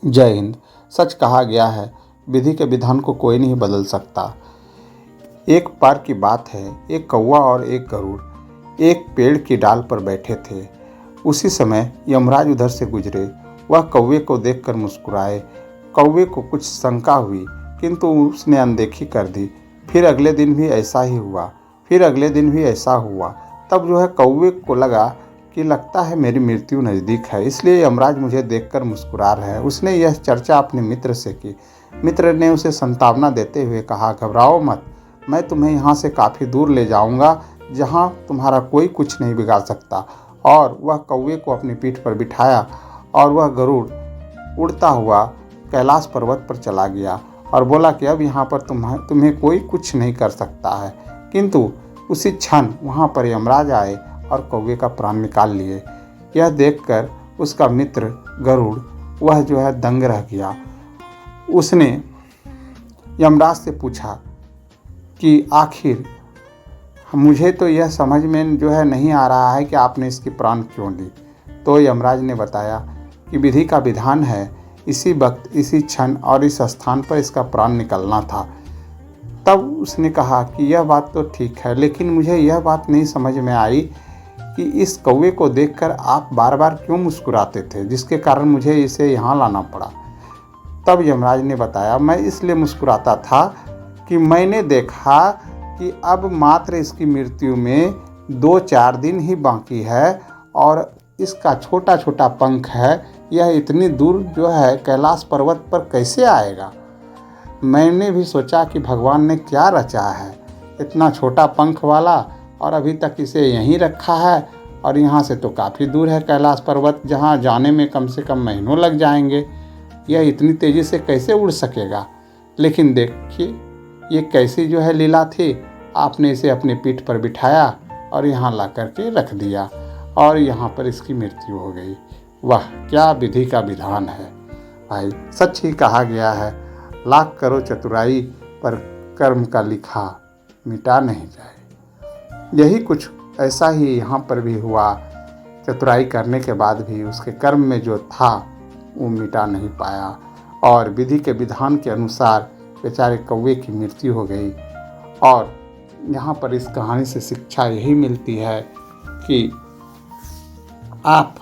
जय हिंद। सच कहा गया है, विधि के विधान को कोई नहीं बदल सकता। एक बार की बात है, एक कौवा और एक गरुड़ एक पेड़ की डाल पर बैठे थे। उसी समय यमराज उधर से गुजरे। वह कौवे को देखकर मुस्कुराए। कौवे को कुछ शंका हुई, किंतु उसने अनदेखी कर दी। फिर अगले दिन भी ऐसा ही हुआ, फिर अगले दिन भी ऐसा हुआ। तब कौवे को लगा कि लगता है मेरी मृत्यु नज़दीक है, इसलिए यमराज मुझे देखकर मुस्कुरा रहे हैं। उसने यह चर्चा अपने मित्र से की। मित्र ने उसे सांत्वना देते हुए कहा, घबराओ मत, मैं तुम्हें यहाँ से काफ़ी दूर ले जाऊँगा, जहाँ तुम्हारा कोई कुछ नहीं बिगाड़ सकता। और वह कौवे को अपनी पीठ पर बिठाया और वह गरुड़ उड़ता हुआ कैलाश पर्वत पर चला गया और बोला कि अब यहाँ पर तुम्हें कोई कुछ नहीं कर सकता है। किंतु उसी क्षण वहाँ पर यमराज आए और कौवे का प्राण निकाल लिए। यह देखकर उसका मित्र गरुड़ वह दंग रह गया। उसने यमराज से पूछा कि आखिर मुझे तो यह समझ में नहीं आ रहा है कि आपने इसकी प्राण क्यों ली। तो यमराज ने बताया कि विधि का विधान है, इसी वक्त, इसी क्षण और इस स्थान पर इसका प्राण निकलना था। तब उसने कहा कि यह बात तो ठीक है, लेकिन मुझे यह बात नहीं समझ में आई कि इस कौवे को देखकर आप बार बार क्यों मुस्कुराते थे, जिसके कारण मुझे इसे यहाँ लाना पड़ा। तब यमराज ने बताया, मैं इसलिए मुस्कुराता था कि मैंने देखा कि अब मात्र इसकी मृत्यु में 2-4 दिन ही बाकी है और इसका छोटा छोटा पंख है, यह इतनी दूर कैलाश पर्वत पर कैसे आएगा। मैंने भी सोचा कि भगवान ने क्या रचा है, इतना छोटा पंख वाला, और अभी तक इसे यहीं रखा है। और यहाँ से तो काफ़ी दूर है कैलाश पर्वत, जहाँ जाने में कम से कम महीनों लग जाएंगे। यह इतनी तेज़ी से कैसे उड़ सकेगा। लेकिन देखिए ये कैसी लीला थी। आपने इसे अपनी पीठ पर बिठाया और यहाँ ला करके रख दिया और यहाँ पर इसकी मृत्यु हो गई। वाह, क्या विधि का विधान है भाई। सच ही कहा गया है, लाख करो चतुराई पर कर्म का लिखा मिटा नहीं जाए। यही कुछ ऐसा ही यहाँ पर भी हुआ। चतुराई करने के बाद भी उसके कर्म में जो था वो मिटा नहीं पाया और विधि के विधान के अनुसार बेचारे कौवे की मृत्यु हो गई। और यहाँ पर इस कहानी से शिक्षा यही मिलती है कि आप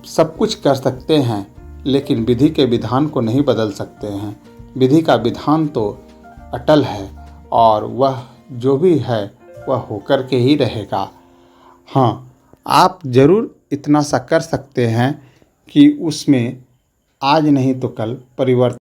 सब कुछ कर सकते हैं, लेकिन विधि के विधान को नहीं बदल सकते हैं। विधि का विधान तो अटल है और वह जो भी है वह होकर के ही रहेगा। हाँ, आप ज़रूर इतना सा कर सकते हैं कि उसमें आज नहीं तो कल परिवर्तन